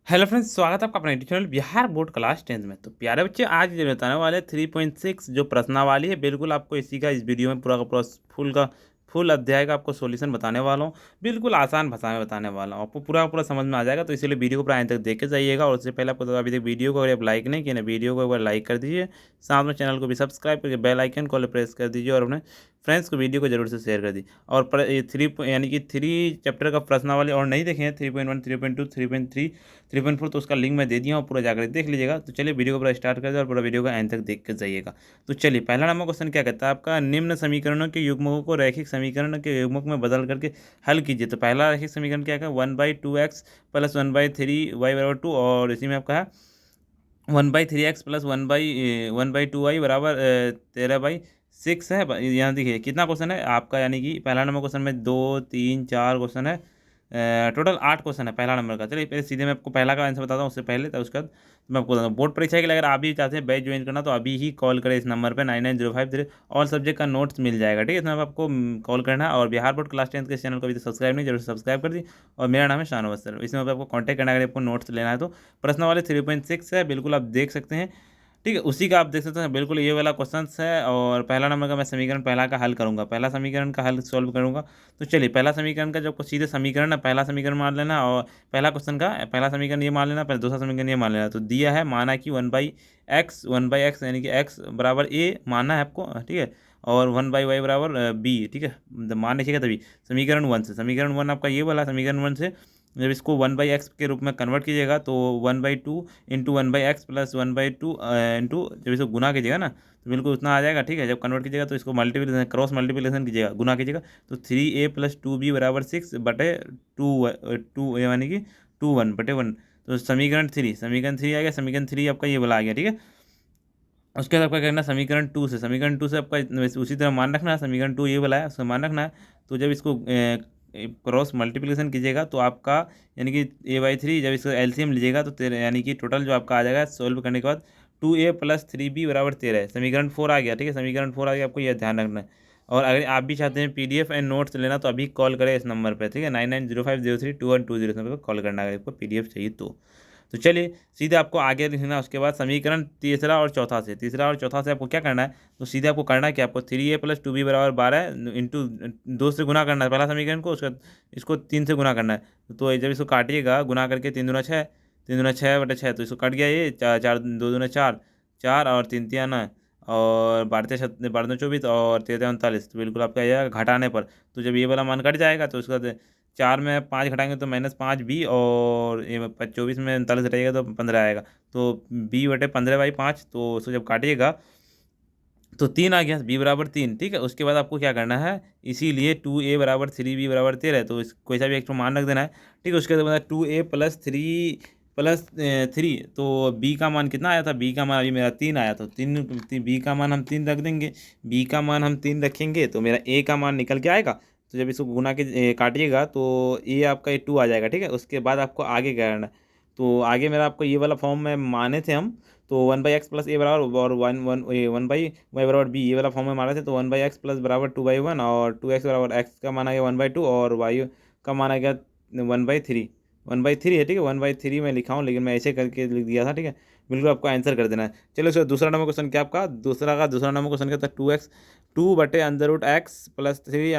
Hello friends, स्वागत है आपका अपने YouTube channel Bihar board class 10th में। तो प्यारे बच्चे, आज जो बताने वाले 3.6 जो प्रश्नावली है, बिल्कुल आपको इसी का इस वीडियो में पूरा का पूरा फुल अध्याय का आपको सॉल्यूशन बताने वाला हूँ। बिल्कुल आसान भाषा में बताने वाला हूँ, आपको पूरा का पूरा समझ में आ जाएगा। तो इसीलिए वीडियो को पूरा अंत तक देख के जाइएगा। और उससे पहले आपको तो अभी तक वीडियो को अगर आप लाइक नहीं किए ना, वीडियो को एक बार लाइक कर दीजिए, साथ में चैनल को भी सब्सक्राइब करके बेल आइकन को प्रेस कर दीजिए और अपने फ्रेंड्स को वीडियो को जरूर से शेयर कर दी। और ये यानी कि 3 चैप्टर का प्रश्नावली और नहीं देखें 3.1, 3.2, 3.3, 3.4, तो उसका लिंक मैं दे दिया हूँ, पूरा जाकर देख लीजिएगा। तो चलिए वीडियो को पूरा स्टार्ट कर दे और पूरा वीडियो का एंड तक देख कर जाइएगा। तो चलिए, पहला नंबर क्वेश्चन क्या कहता है आपका, निम्न समीकरणों के युग्मकों को रैखिक समीकरण के युग्मक में बदल करके हल कीजिए। तो पहला रैखिक समीकरण क्या है, 1/2x प्लस 1/3y बराबर 2, और इसी में आपका है 1/3x प्लस 1/2y बराबर 13/6 है। यहाँ देखिए कितना क्वेश्चन है आपका, यानी कि पहला नंबर क्वेश्चन में 2 3 4 क्वेश्चन है, टोटल 8 क्वेश्चन है पहला नंबर का। चलिए पहले सीधे मैं आपको पहला का आंसर बताता हूँ, उससे पहले तो उसका मैं आपको बताता हूँ। बोर्ड परीक्षा के लिए अगर आप भी चाहते हैं बैच ज्वाइन करना, तो अभी ही कॉल करें इस नंबर पर 9905। ऑल सब्जेक्ट का नोट्स मिल जाएगा, ठीक है। इसमें आपको कॉल करना है। और बिहार बोर्ड क्लास 10 के इस चैनल को अभी तो सब्सक्राइब नहीं, जरूर सब्सक्राइब कर दी। और मेरा नाम है शानवाज सर। इसमें आपको कॉन्टैक्ट करना है अगर आपको नोट्स लेना है तो। प्रश्न वाले 3.6 है, बिल्कुल आप देख सकते हैं, ठीक है। उसी का आप देख सकते हैं, बिल्कुल ये वाला क्वेश्चन है। और पहला नंबर का मैं समीकरण पहला का हल करूंगा, पहला समीकरण का हल सॉल्व करूंगा। तो चलिए, पहला समीकरण का जो सीधे समीकरण है, पहला समीकरण मान लेना। और पहला क्वेश्चन का पहला समीकरण ये मान लेना, पहले दूसरा समीकरण ये मान लेना। तो दिया है, माना कि 1/x यानी कि x बराबर ए मानना है आपको, ठीक है। और 1/y बराबर बी, ठीक है। मान लिखिएगा तभी। समीकरण 1 से, समीकरण 1 आपका ये वाला समीकरण 1 से जब इसको 1/x के रूप में कन्वर्ट कीजिएगा, तो 1/2 इंटू 1/x प्लस 1/2 इंटू, जब इसको गुना कीजिएगा ना, तो बिल्कुल उतना आ जाएगा, ठीक है। जब कन्वर्ट कीजिएगा तो इसको मल्टीप्लिकेशन, क्रॉस मल्टीप्लिकेशन कीजिएगा, गुना कीजिएगा। तो 3a प्लस 2b बराबर 6/2 यानी कि 2 1/1। तो समीकरण 3 आ गया, समीकरण 3 आपका ये वाला आ गया, ठीक है। उसके बाद आपका करना समीकरण 2 से आपका उसी तरह मान रखना है। समीकरण 2 ये वाला है, उसको मान रखना है। तो जब इसको क्रॉस मल्टीप्लिकेशन कीजिएगा तो आपका, यानी कि a/3, जब इसका एलसीएम लीजिएगा तो तेरह, यानी कि टोटल जो आपका आ जाएगा सॉल्व करने के बाद 2a प्लस 3b बराबर 13 है। समीकरण 4 आ गया, ठीक है। समीकरण 4 आ गया, आपको यह ध्यान रखना है। और अगर आप भी चाहते हैं पीडीएफ एंड नोट्स लेना, तो अभी कॉल करें इस नंबर पर, ठीक है। 9905032120 नंबर पर कॉल करना अगर आपको पीडीएफ चाहिए तो चलिए सीधे आपको आगे लिखना। उसके बाद समीकरण तीसरा और चौथा से आपको क्या करना है, तो सीधे आपको करना है कि आपको 3a प्लस 2b बराबर 12 इंटू 2 से गुना करना है पहला समीकरण को, उसका इसको 3 से गुना करना है। तो जब इसको काटिएगा, गुना करके 3 दूना 6, 3 दूना 6/6, तो इसको कट गया ये, 4 4 2 दूना 4, 4 और 3 3 9, और 12 12 24 और 13 39। तो बिल्कुल आपका यह घटाने पर, तो जब ये वाला मान कट जाएगा तो उसका 4 में 5 घटाएंगे तो -5b, और ये 24 में 39 घटाइएगा तो 15 आएगा। तो b/15/5, तो उसको जब काटिएगा तो 3 आ गया, b बराबर 3, ठीक है। उसके बाद आपको क्या करना है, इसीलिए 2a बराबर 3b बराबर 13 है, तो इस कोई सा भी एक तो मान रख देना है, ठीक है। उसके बाद 2a प्लस 3, तो b का मान कितना आया था, b का मान अभी मेरा 3 आया, तो b का मान हम 3 रख देंगे। b का मान हम 3 रखेंगे तो मेरा a का मान निकल के आएगा। तो जब इसको गुना के काटिएगा तो ये आपका ये 2 आ जाएगा, ठीक है। उसके बाद आपको आगे क्या करना है, तो आगे मेरा आपको ये वाला फॉर्म में माने थे हम, तो 1/x प्लस ए बराबर, और 1/y बराबर बी, ये वाला फॉर्म में माने थे। तो 1/x प्लस बराबर 2/1, और 2x बराबर x का मान आ गया 1/2, और y का मान आ गया 1/3। 1/3 है, ठीक है। 1/3 में लिखा हूँ, लेकिन मैं ऐसे करके लिख दिया था, ठीक है। बिल्कुल आपको आंसर कर देना है। चलो उसका दूसरा नंबर क्वेश्चन क्या आपका, दूसरा नंबर क्वेश्चन क्या था, 2x प्लस 3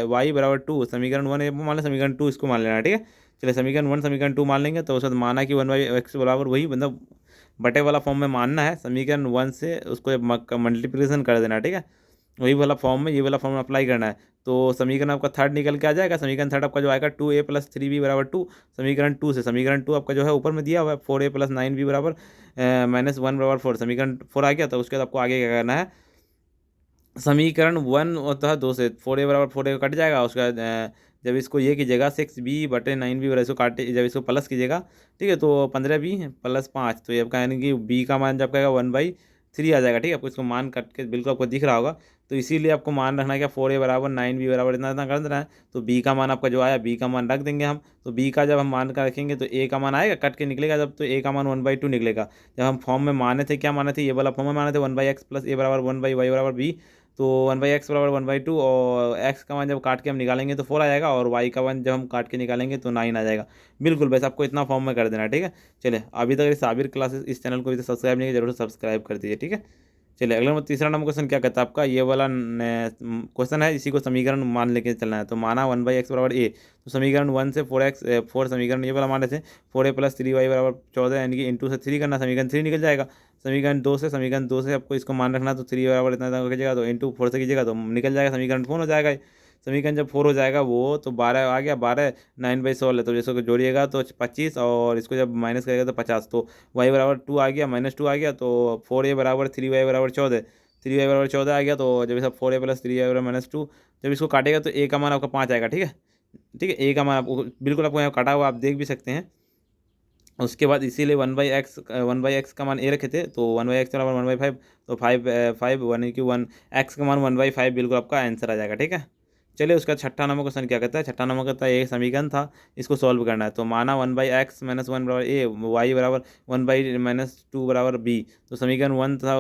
y बराबर 2। समीकरण 1 मान लें, समीकरण 2 इसको मान लेना, ठीक है। चलिए, समीकरण 1 समीकरण 2 मान लेंगे, तो उसके बाद माना कि 1/x बराबर वही, मतलब बटे वाला फॉर्म में मानना है। समीकरण 1 से उसको मल्टीप्लिकेशन कर देना, ठीक है। वही वाला फॉर्म में, ये वाला फॉर्म अप्लाई करना है। तो समीकरण आपका थर्ड निकल के आ जाएगा। समीकरण थर्ड आपका जो आएगा 2a प्लस 3b बराबर 2। समीकरण 2 आपका जो है ऊपर में दिया हुआ है, 4a प्लस 9b बराबर -1 बराबर 4। समीकरण 4 आ गया, तो उसके बाद आपको आगे क्या करना है, समीकरण 1 होता है 2 से, 4a बराबर 4a कट जाएगा। उसका जब इसको ये कीजिएगा 6b/9b बराबर, इसको काटे जब इसको प्लस कीजिएगा, ठीक है, तो 15b प्लस 5, तो ये आपका यानी कि b का मान जब कहेगा 1/3 आ जाएगा, ठीक है। आपको इसको मान कट के बिल्कुल आपको दिख रहा होगा। तो इसीलिए आपको मान रखना है कि 4a बराबर 9b बराबर इतना इतना कर देना है। तो b का मान आपका जो आया, b का मान रख देंगे हम। तो b का जब हम मान का रखेंगे तो a का मान आएगा, कट के निकलेगा जब, तो a का मान 1/2 निकलेगा। जब हम फॉर्म में माने थे, क्या माने थे, ये वाला फॉर्म में माने थे 1/x प्लस a बराबर 1/y बराबर b। तो 1/x बराबर 1/2, और x का मान जब काट के हम निकालेंगे तो 4 आ जाएगा, और y का मान जब हम काट के निकालेंगे तो 9 आ जाएगा। बिल्कुल बस आपको इतना फॉर्म में कर देना है, ठीक है। चलिए, अभी तक इस साबिर क्लासेस इस चैनल को भी सब्सक्राइब नहीं किया, जरूर सब्सक्राइब कर दीजिए, ठीक है। चलिए, अगला नंबर, तीसरा नंबर क्वेश्चन क्या कहता है आपका, ये वाला क्वेश्चन है, इसी को समीकरण मान लेके चलना है। तो माना 1/x बराबर a, तो समीकरण 1 से 4 समीकरण ये वाला मान रहे थे, 4a + 3y बराबर 14, यानी कि इंटू से 3 करना, समीकरण 3 निकल जाएगा। समीकरण 2 से आपको इसको मान रखना, तो 3 बराबर इतना कीजिएगा, तो इंटू 4 से कीजिएगा तो निकल जाएगा, समीकरण 4 हो जाएगा। समीकरण जब 4 हो जाएगा वो, तो 12 आ गया, 12 9/16 है, तो जैसे जोड़िएगा तो 25, और इसको जब माइनस करेगा तो 50, तो y बराबर 2 आ गया, -2 आ गया, तो 4a बराबर 3y बराबर 14, 3y बराबर 14 आ गया। तो जब सब 4a + 3y बराबर -2, जब इसको काटेगा तो a का मान आपका 5 आएगा, ठीक है। ठीक है, a का मान आपको बिल्कुल आपको यहाँ काटा हुआ आप देख भी सकते हैं। उसके बाद इसीलिए 1/x का मान a रखे थे, तो 1/x बराबर 1/5, तो 5 1 की 1 x का मान 1/5 बिल्कुल आपका आंसर आ जाएगा, ठीक है। चलिए, उसका छठा नंबर क्वेश्चन क्या कहता है, छठा नंबर कहता है ये समीकरण था, इसको सॉल्व करना है। तो माना 1/x - 1 बराबर a, y बराबर 1/-2 बराबर b, तो समीकरण 1 था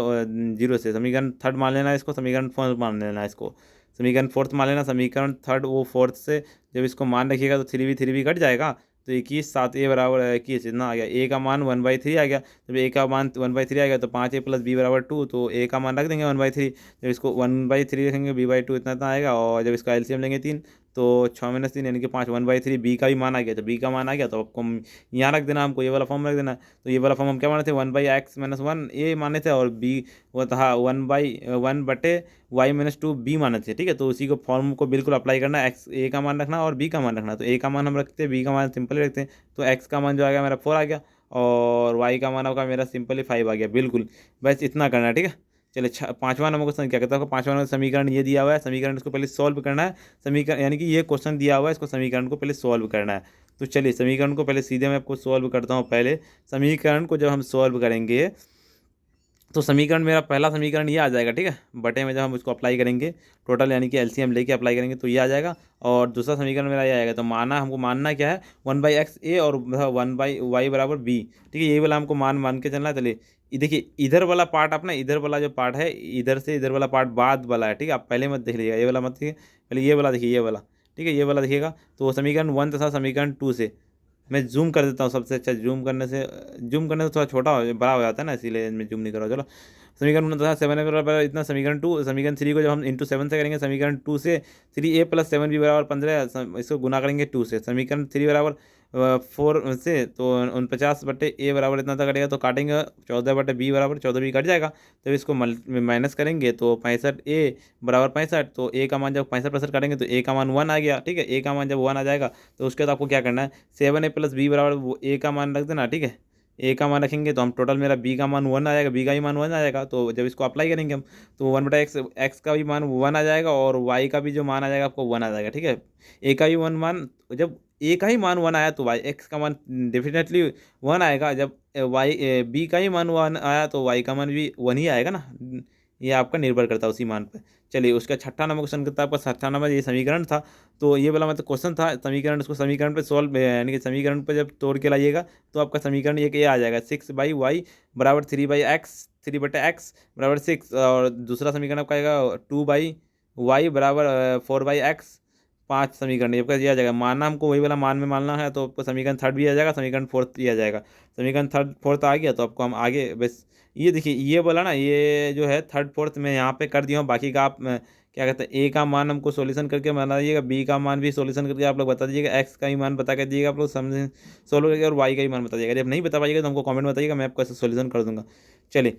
0 से, समीकरण थर्ड मान लेना इसको, समीकरण फोर्थ मान लेना इसको, समीकरण फोर्थ मान लेना, समीकरण थर्ड वो फोर्थ से जब इसको मान रखिएगा तो 3b कट जाएगा, तो 21 7 a बराबर 21, इतना आ गया। a का मान 1/3 आ गया, जब a का मान 1/3 आ गया तो 5a + b बराबर 2, तो a का मान रख देंगे 1/3, जब इसको 1/3 रखेंगे b/2 इतना आएगा, और जब इसका एलसीएम लेंगे 3, तो 6 - 3 यानी कि 5, 1/3 b का भी मान आ गया, तो b का मान आ गया तो आपको यहाँ रख देना, हमको ये वाला फॉर्म रख देना। तो ये वाला फॉर्म हम क्या माने थे, 1/x - 1 a माने थे, और b वो था 1/1/y - 2 b माने थे, ठीक है। तो उसी को फॉर्म को बिल्कुल अप्लाई करना, x a का मान रखना और b का मान रखना। तो a का मान हम रखते हैं, b का मान सिंपल रखते हैं, तो x का मान जो आ गया मेरा 4 आ गया, और y का मान होगा मेरा सिंपली 5 आ गया, बिल्कुल बस इतना करना है, ठीक है। चलिए, पांचवा नंबर क्वेश्चन क्या कहता है, पांचवा नंबर समीकरण ये दिया हुआ है, समीकरण इसको पहले सॉल्व करना है, समीकरण यानी कि ये क्वेश्चन दिया हुआ है, इसको समीकरण को पहले सॉल्व करना है। तो चलिए, समीकरण को पहले सीधे मैं आपको सॉल्व करता हूँ। पहले समीकरण को जब हम सॉल्व करेंगे तो समीकरण, मेरा पहला समीकरण ये आ जाएगा, ठीक है। बटे में जब हम उसको अप्लाई करेंगे टोटल, यानी कि एलसीएम लेके अप्लाई करेंगे तो ये आ जाएगा, और दूसरा समीकरण मेरा ये आएगा। तो माना हमको मानना क्या है, 1/x a और 1/y बराबर b, ठीक है। ये वाला हमको मान के चलना है। चलिए, देखिए इधर वाला पार्ट अपना, इधर वाला जो पार्ट है, इधर से इधर वाला पार्ट बाद वाला है, ठीक है। आप पहले मत देख लीजिएगा, ये वाला मत देखिए, पहले ये वाला देखिए, ये वाला, ठीक है, ये वाला देखिएगा। तो समीकरण 1 तथा समीकरण 2 से मैं जूम कर देता हूँ, सबसे अच्छा जूम करने से थोड़ा छोटा बड़ा हो जाता है ना, इसीलिए मैं जूम नहीं कर रहा हूँ। चलो, समीकरण 1 तथा 7 बराबर इतना, समीकरण 2, समीकरण 3 को जब हम इंटू 7 से करेंगे, समीकरण 2 से 3a + 7b बराबर 15, इसको गुना करेंगे 2 से, समीकरण 3 बराबर 4 से, तो 49/a बराबर इतना तक कटेगा, तो काटेंगे 14/b बराबर 14b कट जाएगा। जब इसको माइनस करेंगे तो 65a बराबर 65, तो a का मान जब 65% काटेंगे तो a का मान 1 आ गया, ठीक है। a का मान जब 1 आ जाएगा तो उसके बाद आपको क्या करना है, 7a + b बराबर a का मान रख देना, ठीक है। ए का मान रखेंगे तो हम टोटल, मेरा बी का मान 1 आ जाएगा, बी का भी मान 1 आ जाएगा। तो जब इसको अप्लाई करेंगे हम, तो 1/x, एक्स का भी मान 1 आ जाएगा, और वाई का भी जो मान आ जाएगा आपको 1 आ जाएगा, ठीक है। ए का भी 1 मान, जब ए का ही मान 1 आया तो वाई एक्स का मान डेफिनेटली 1 आएगा, जब वाई बी का ही मान 1 आया तो वाई का मान भी 1 ही आएगा ना, ये आपका निर्भर करता है उसी मान पर। चलिए, उसका छठा नंबर क्वेश्चन करता है आपका, छठा नंबर ये समीकरण था, तो ये वाला मतलब क्वेश्चन था समीकरण, उसको समीकरण पे सॉल्व, यानी कि समीकरण पे जब तोड़ के लाइएगा तो आपका समीकरण ये आ जाएगा, 6/y बराबर 3/x, 3/x बराबर 6, और दूसरा समीकरण आपका आएगा 2/y बराबर 4/x, 5 समीकरण ये आपका ये आ जाएगा। मानना हमको वही वाला मान में मानना है, तो आपको समीकरण थर्ड भी आ जाएगा, समीकरण फोर्थ भी आ जाएगा। समीकरण थर्ड फोर्थ आ गया तो आपको हम आगे बस, ये देखिए ये बोला ना, ये जो है थर्ड फोर्थ में यहाँ पे कर दिया हूँ, बाकी का आप क्या कहते हैं, ए का मान हमको सॉल्यूशन करके बता दीजिएगा, बी का मान भी सॉल्यूशन करके आप लोग बता दीजिएगा, एक्स का ही मान बता के दीजिएगा आप लोग समझ सोल्व करके, और वाई का ही मान बता दीजिएगा। जब नहीं बता पाइएगा तो हमको कमेंट में बताइएगा, मैं आपको ऐसे सॉल्यूशन कर दूंगा। चलिए,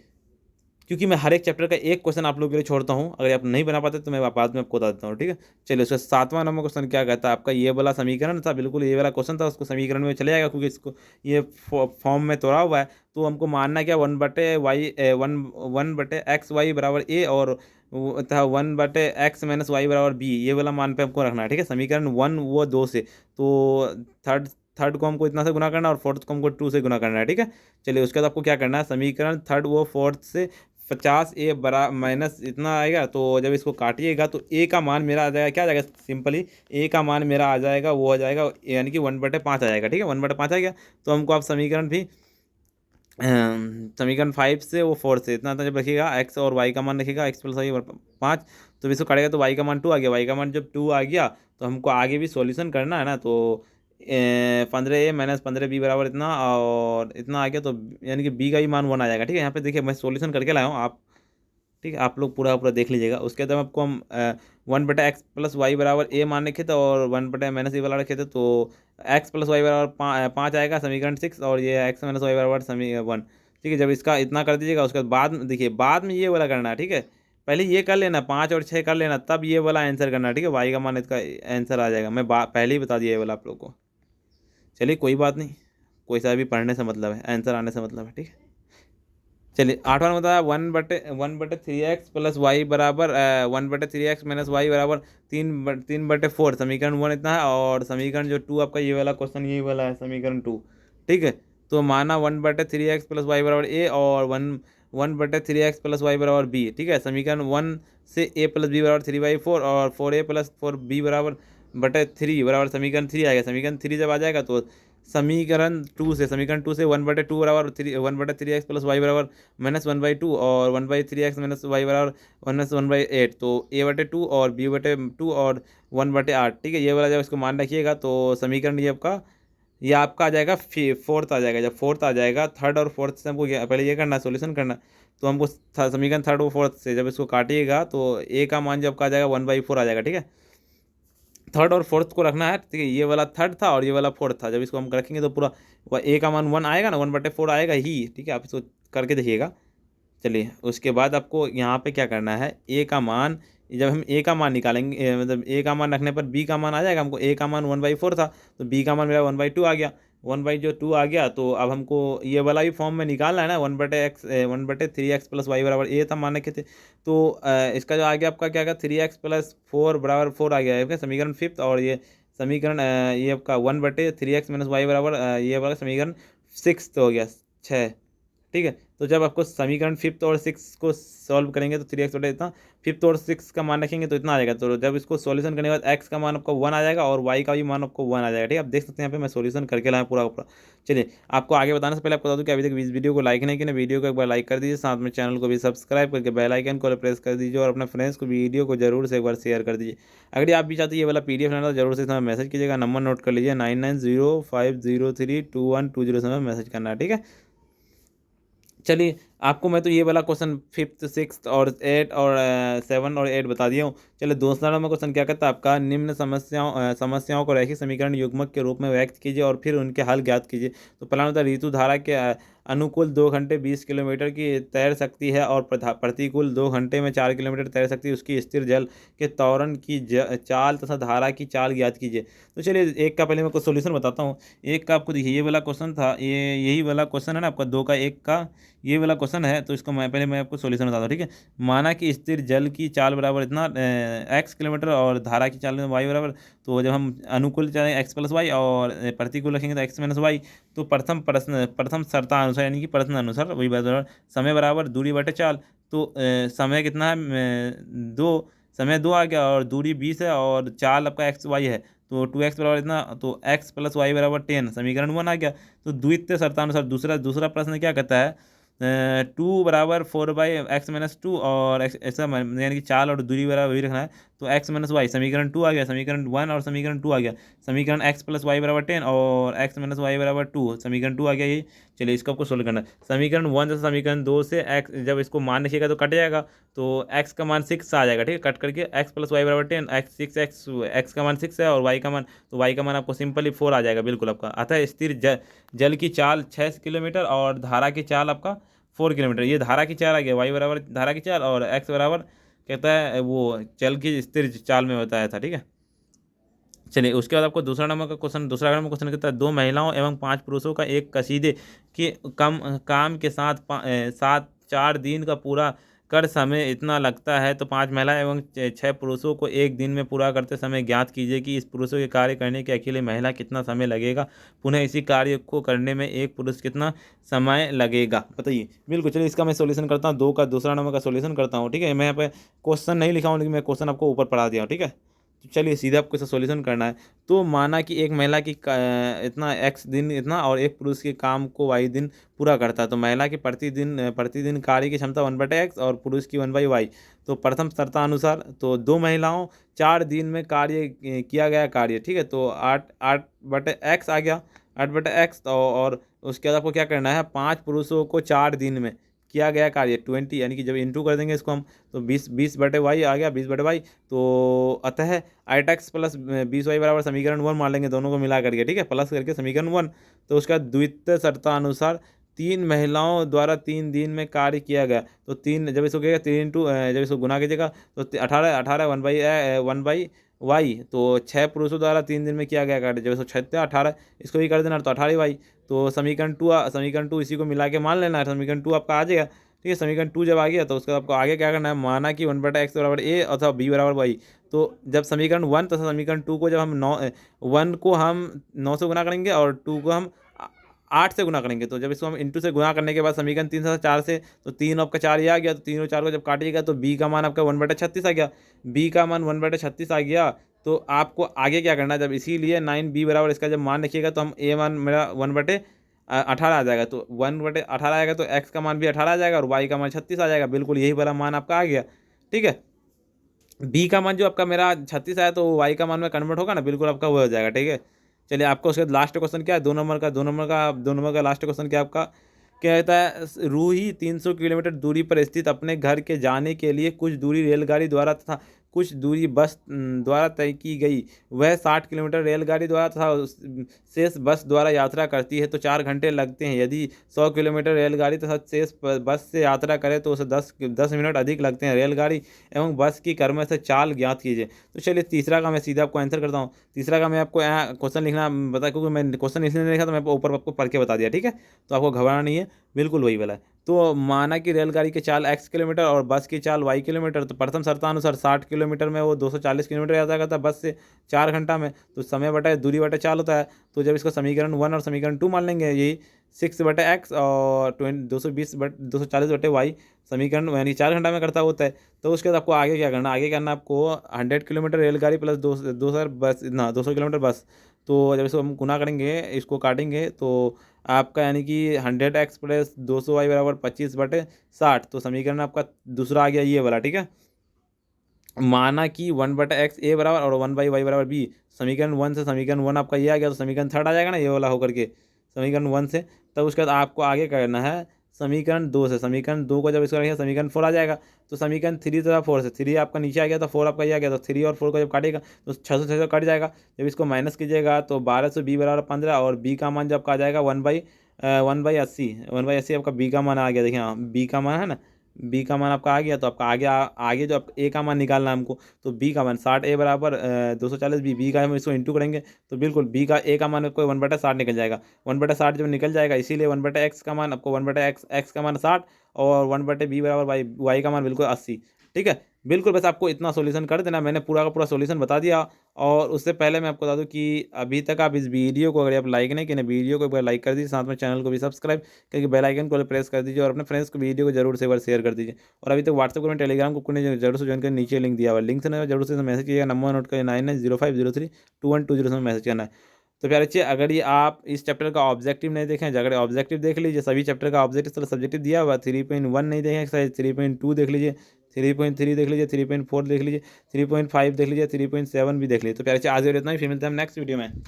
क्योंकि मैं हर एक चैप्टर का एक क्वेश्चन आप लोगों के लिए छोड़ता हूँ, अगर आप नहीं बना पाते तो मैं बाद में आपको बता देता हूँ, ठीक है। चलिए, उसका सातवां नंबर क्वेश्चन क्या कहता है आपका, ये वाला समीकरण था, बिल्कुल ये वाला क्वेश्चन था, उसको समीकरण में चले जाएगा, क्योंकि इसको ये फॉर्म में तोड़ा हुआ है। तो हमको मानना क्या, 1/x y बराबर a, और वो था 1/x - y बराबर b, ये वाला मान पे हमको रखना है, ठीक है। समीकरण 1 वो 2 से, तो थर्ड थर्ड को हमको इतना से गुना करना है, और फोर्थ को हमको 2 से गुना करना है, ठीक है। चलिए, उसके बाद आपको क्या करना है, समीकरण थर्ड वो फोर्थ से 50a बरा माइनस इतना आएगा, तो जब इसको काटिएगा तो a का मान मेरा आ जाएगा, क्या आ जाएगा, सिंपली a का मान मेरा आ जाएगा, वो आ जाएगा यानी कि 1/5 आ जाएगा, ठीक है। 1/5 आ गया, तो हमको आप समीकरण भी समीकरण 5 से वो 4 से इतना जब रखिएगा एक्स और वाई का मान रखिएगा, एक्स प्लस वाई 5, तो इसको काटेगा तो वाई का मान 2 आ गया। वाई का मान जब 2 आ गया तो हमको आगे भी सॉल्यूशन करना है ना, तो 15a माइनस 15b बराबर इतना और इतना आ गया, तो यानी कि b का भी मान 1 आ जाएगा। ठीक है, यहाँ पे देखिए मैं सॉल्यूशन करके लाया हूँ आप, ठीक है, आप लोग पूरा पूरा देख लीजिएगा। उसके बाद आपको हम 1/x प्लस वाई बराबर ए मान रखे थे और 1/-माइनस ए वाला रखे थे, तो x प्लस वाई बराबर 5 आएगा समीकरण 6, और ये x माइनस वाई बराबर समीकरण 1। ठीक है, जब इसका इतना कर दीजिएगा उसके बाद देखिए बाद में ये वाला करना है। ठीक है, पहले ये कर लेना, 5 और 6 कर लेना, तब ये वाला आंसर करना है। ठीक है, वाई का मान इसका आंसर आ जाएगा, मैं पहले ही बता दिया ये वाला आप लोग को। चलिए कोई बात नहीं, कोई सा भी पढ़ने से मतलब है, आंसर आने से मतलब है। ठीक है, चलिए 8वां में बताया 1/3x प्लस वाई बराबर 1/3x माइनस वाई बराबर 3/4, समीकरण 1 इतना है। और समीकरण जो 2 आपका ये वाला क्वेश्चन ये वाला है समीकरण 2। ठीक है, तो माना 1/3x प्लस वाई बराबर ए और 1/3x प्लस वाई बराबर बी। ठीक है, समीकरण 1 से a प्लस बी बराबर 3/4 और 4a प्लस 4b बराबर बटे 3 बराबर समीकरण 3 आएगा। समीकरण 3 जब आ जाएगा तो समीकरण टू से 1/2 बराबर 1/3x प्लस वाई बराबर -1/2 और 1/3x माइनस वाई बराबर -1/8, तो a/2 और b/2 और 1/8। ठीक है, ये वाला जब इसको मान रखिएगा तो समीकरण ये आपका आ जाएगा फोर्थ आ जाएगा। जब फोर्थ आ जाएगा, थर्ड और फोर्थ से हमको पहले ये करना सोल्यूशन करना, तो हमको समीकरण थर्ड और फोर्थ से जब इसको काटिएगा तो a का मान जब का आ जाएगा 1/4 आ जाएगा। ठीक है, थर्ड और फोर्थ को रखना है। ठीक है, ये वाला थर्ड था और ये वाला फोर्थ था, जब इसको हम रखेंगे तो पूरा ए का मान 1 आएगा ना, 1/4 आएगा ही। ठीक है, आप इसको करके देखिएगा। चलिए उसके बाद आपको यहाँ पे क्या करना है, ए का मान जब हम ए का मान निकालेंगे मतलब ए का मान रखने पर बी का मान आ जाएगा। हमको ए का मान 1/4 था, तो बी का मान मेरा 1/2 आ गया। 1/2 आ गया, तो अब हमको ये वाला भी फॉर्म में निकालना है ना, 1/3x प्लस वाई बराबर ए था मान के थे, तो इसका जो आ गया आपका क्या आएगा 3x प्लस 4 बराबर 4 आ गया है समीकरण 5। और ये समीकरण ये आपका 1/3x माइनस वाई बराबर ये वाला समीकरण 6 हो गया 6। ठीक है, तो जब आपको समीकरण 5th और 6 को सॉल्व करेंगे तो 3x बटे इतना, 5th और 6 का मान रखेंगे तो इतना आ जाएगा। तो जब इसको सॉल्यूशन करने के बाद x का मान आपको 1 आ जाएगा और y का भी मान आपको 1 आ जाएगा। ठीक है, आप देख सकते हैं यहाँ पे मैं सॉल्यूशन करके लाया पूरा पूरा। चलिए आपको आगे बताने से पहले आपको बता दूँ कि अभी तक इस वीडियो को लाइक नहीं किया, वीडियो को एक बार लाइक कर दीजिए, साथ में चैनल को भी सब्सक्राइब करके बेल आइकन को प्रेस कर दीजिए और अपने फ्रेंड्स को वीडियो को जरूर से एक बार शेयर कर दीजिए। अगर आप भी चाहते हैं ये वाला PDF लेना तो जरूर से समय मैसेज कीजिएगा, नंबर नोट कर लीजिए 9905032120 समय मैसेज करना है। ठीक है, चलिए आपको मैं तो ये वाला क्वेश्चन 5th 6th और 8 और 7 और 8 बता दिया हूँ। चलिए दूसरा नंबर क्वेश्चन क्या कहता है आपका, निम्न समस्याओं को रैखिक समीकरण युग्मक के रूप में व्यक्त कीजिए और फिर उनके हल ज्ञात कीजिए। तो पहला होता है ऋतु धारा के अनुकूल 2 घंटे 20 किलोमीटर की तैर सकती है और प्रतिकूल 2 घंटे में 4 किलोमीटर तैर सकती है, उसकी स्थिर जल के त्वरण की चाल तथा धारा की चाल ज्ञात कीजिए। तो चलिए एक का पहले मैं कुछ सोल्यूशन बताता हूँ। एक का आपको देखिए ये वाला क्वेश्चन था, ये यही वाला क्वेश्चन है ना आपका 2 का 1 का ये वाला क्वेश्चन है, तो इसको मैं आपको सॉल्यूशन बताता हूँ। ठीक है, माना कि स्थिर जल की चाल बराबर इतना x किलोमीटर और धारा की चाल y बराबर, तो जब हम अनुकूल चलें x प्लस वाई और प्रतिकूल रखेंगे तो x माइनस वाई, तो प्रथम शर्तानुसार यानी कि प्रश्न अनुसार वही बराबर समय बराबर दूरी बटे चाल। तो समय कितना है 2, समय 2 आ गया और दूरी 20 है और चाल आपका एक्स वाई है, तो 2x बराबर इतना, तो x प्लस वाई बराबर 10 समीकरण 1 आ गया। तो द्वितीय शर्तानुसार दूसरा दूसरा प्रश्न क्या कहता है 2 बराबर 4/x-2 और x ऐसा यानी कि चाल और दूरी बराबर वही रखना है, तो x माइनस वाई समीकरण 2 आ गया, समीकरण 1 और समीकरण 2 आ गया। समीकरण x प्लस वाई बराबर 10 और x माइनस वाई बराबर 2 समीकरण 2 आ गया ये। चलिए इसको आपको सोल्व करना है। समीकरण 1 से समीकरण 2 से x जब इसको मान लिखिएगा तो कट जाएगा, तो x का मान 6 आ जाएगा। ठीक है, कट करके x प्लस वाई बराबर 10 x का मान 6 है और y का मान, तो y का मान आपको सिंपली 4 आ जाएगा बिल्कुल आपका। अतः स्थिर जल की चाल 6 किलोमीटर और धारा की चाल आपका 4 किलोमीटर। ये धारा की चाल आ गया, वाई बराबर धारा की चाल और एक्स बराबर कहता है वो जल की स्थिर चाल में बताया था। ठीक है, चलिए उसके बाद आपको दूसरा नंबर क्वेश्चन कहता है 2 महिलाओं एवं 5 पुरुषों का एक कसीदे के काम के साथ 4 दिन का पूरा कर समय इतना लगता है, तो 5 महिला एवं 6 पुरुषों को एक दिन में पूरा करते समय ज्ञात कीजिए कि इस पुरुषों के कार्य करने के अकेले महिला कितना समय लगेगा, पुनः इसी कार्य को करने में एक पुरुष कितना समय लगेगा, बताइए। बिल्कुल, चलिए इसका मैं सोल्यूशन करता हूँ, 2 का दूसरा नंबर का सोल्यूशन करता हूँ। ठीक है, मैं यहाँ पे क्वेश्चन नहीं लिखा हूँ लेकिन मैं क्वेश्चन आपको ऊपर पढ़ा दिया हूँ। ठीक है, तो चलिए सीधे आपको इसका सॉल्यूशन करना है। तो माना कि एक महिला की इतना एक्स दिन इतना और एक पुरुष के काम को वाई दिन पूरा करता है। तो महिला की प्रतिदिन कार्य की क्षमता 1/x और पुरुष की 1/y। तो प्रथम शर्तानुसार तो दो महिलाओं 4 दिन में कार्य किया गया कार्य, ठीक है। तो 8/x आ गया, 8/x। और उसके बाद आपको क्या करना है, 5 पुरुषों को 4 दिन में किया गया कार्य 20, यानी कि जब इंटू कर देंगे इसको हम, तो 20/y आ गया, 20/y। तो अतः 8x प्लस 20y बराबर समीकरण 1 मान लेंगे दोनों को मिला करके, ठीक है, प्लस करके समीकरण 1। तो उसका द्वितीय शर्तानुसार 3 महिलाओं द्वारा 3 दिन में कार्य किया गया। तो तीन जब इसको कहेगा 3 इंटू जब इसको गुना कीजिएगा तो 18 1/y। तो 6 पुरुषों द्वारा 3 दिन में किया गया कार्य, जब इसको 18 इसको भी कर देना तो 18y। तो समीकरण 2 इसी को मिला के मान लेना है, समीकरण 2 आपका आ जाएगा, ठीक है। समीकरण 2 जब आ गया तो उसका आपको आगे क्या करना है, माना कि 1/x बराबर a अथवा b बराबर वाई। तो जब समीकरण 1 तथा समीकरण 2 को जब हम 1 को हम 9 से गुना करेंगे और 2 को हम 8 से गुना करेंगे। तो जब इसको हम इंटू से गुना करने के बाद समीकरण 3 तथा 4 से, तो 3 आपका 4 ये आ गया। तो 3 और 4 को जब काटिएगा तो b का मान आपका 1/36 आ गया, b का मान 1/36 आ गया। तो आपको आगे क्या करना है, जब इसीलिए 9b बराबर इसका जब मान लिखिएगा तो हम a मान मेरा 1/18 आ जाएगा। तो 1/18 आएगा तो x का मान भी 18 आ जाएगा और y का मान 36 आ जाएगा। बिल्कुल यही वाला मान आपका आ गया, ठीक है। बी का मान जो आपका मेरा 36 आया तो वाई का मान में कन्वर्ट होगा ना, बिल्कुल आपका वो हो जाएगा, ठीक है। चलिए आपका उसके बाद लास्ट क्वेश्चन क्या है, 2 नंबर का लास्ट क्वेश्चन क्या आपका क्या कहता है, रूही 300 किलोमीटर दूरी पर स्थित अपने घर के जाने के लिए कुछ दूरी रेलगाड़ी द्वारा तथा कुछ दूरी बस द्वारा तय की गई। वह 60 किलोमीटर रेलगाड़ी द्वारा तथा शेष बस द्वारा यात्रा करती है तो 4 घंटे लगते हैं। यदि 100 किलोमीटर रेलगाड़ी तथा शेष बस से यात्रा करे तो उसे 10 मिनट अधिक लगते हैं। रेलगाड़ी एवं बस की क्रम से चाल ज्ञात कीजिए। तो चलिए तीसरा का मैं सीधा आपको आंसर करता हूँ। तीसरा का मैं आपको यहाँ क्वेश्चन लिखना बता, क्योंकि मैं क्वेश्चन इसलिए नहीं लिखा तो मैं ऊपर आपको पढ़ के बता दिया, ठीक है। तो आपको घबराना नहीं है, बिल्कुल वही वाला है। तो माना कि रेलगाड़ी की चाल x किलोमीटर और बस की चाल y किलोमीटर। तो प्रथम शर्तानुसार 60 किलोमीटर में वो 240 किलोमीटर यात्रा करता है बस से 4 घंटा में। तो समय बटा दूरी बटा चाल होता है। तो जब इसको समीकरण 1 और समीकरण 2 मान लेंगे, यही 6/x और 240/y समीकरण यानी 4 घंटा में करता होता है। तो उसके बाद आपको आगे क्या करना, आगे करना आपको 100 किलोमीटर रेलगाड़ी प्लस 200 किलोमीटर बस। तो जब इसको हम गुना करेंगे, इसको काटेंगे तो आपका यानी कि 100x प्लस 200y बराबर 25/60। तो समीकरण आपका दूसरा आ गया ये वाला, ठीक है। माना कि 1/x ए बराबर और 1/y बराबर बी। समीकरण 1 से समीकरण 1 आपका ये आ गया, तो समीकरण 3 आ जाएगा ना ये वाला होकर के समीकरण 1 से। तब उसके बाद आपको आगे करना है समीकरण 2 से। समीकरण 2 को जब इसको रखिए समीकरण 4 आ जाएगा। तो समीकरण 3 तथा 4 से 3 आपका नीचे आ गया तो 4 आपका ये आ गया। तो 3 और 4 को जब काटेगा तो 600 कट जाएगा। जब इसको माइनस कीजिएगा तो 12 से बी बराबर 15 और बी का मान जब आपका आ जाएगा 1/80 आपका बी का मान आ गया। देखिए हाँ बी का मान है ना, बी का मान आपका आ गया। तो आपका आगे जो आप ए का मान निकालना है हमको, तो बी का मान 60 ए बराबर 240 बी का हम इसको इंटू करेंगे तो बिल्कुल बी का ए का मान आपको 1/60 निकल जाएगा। 1/60 जब निकल जाएगा, इसीलिए 1/x का मान आपको 1/x का मान 60 और 1/b बराबर वाई का मान बिल्कुल 80, ठीक है। बिल्कुल बस आपको इतना सॉल्यूशन कर देना, मैंने पूरा का पूरा सॉल्यूशन बता दिया। और उससे पहले मैं आपको बता दूं कि अभी तक आप इस वीडियो को अगर आप लाइक नहीं किए ना, वीडियो को एक बार लाइक कर दीजिए, साथ में चैनल को भी सब्सक्राइब करके बेल आइकन को प्रेस कर दीजिए और अपने फ्रेंड्स को वीडियो को जरूर से एक बार शेयर कर दीजिए। और अभी तक व्हाट्सएप ग्रुप में टेलीग्राम को कोई जरूर से ज्वाइन कर, नीचे लिंक दिया हुआ है, लिंक से ना जरूर से मैसेज कीजिएगा, नंबर नोट करिए 9905032120 में मैसेज करना है। तो प्यारे बच्चे, अगर ये आप इस चैप्टर का ऑब्जेक्टिव नहीं देखें, अगर ऑब्जेक्टिव देख लीजिए, सभी चैप्टर का ऑब्जेक्टिव सब्जेक्टिव दिया हुआ 3.1 नहीं देखें, 3.2 देख लीजिए, 3.3 देख लीजिए, 3.4 देख लीजिए, 3.5 देख लीजिए, 3.7 भी देख लीजिए। तो प्यारे बच्चे आज इतना ही, फिर मिलते हैं हम नेक्स्ट वीडियो में।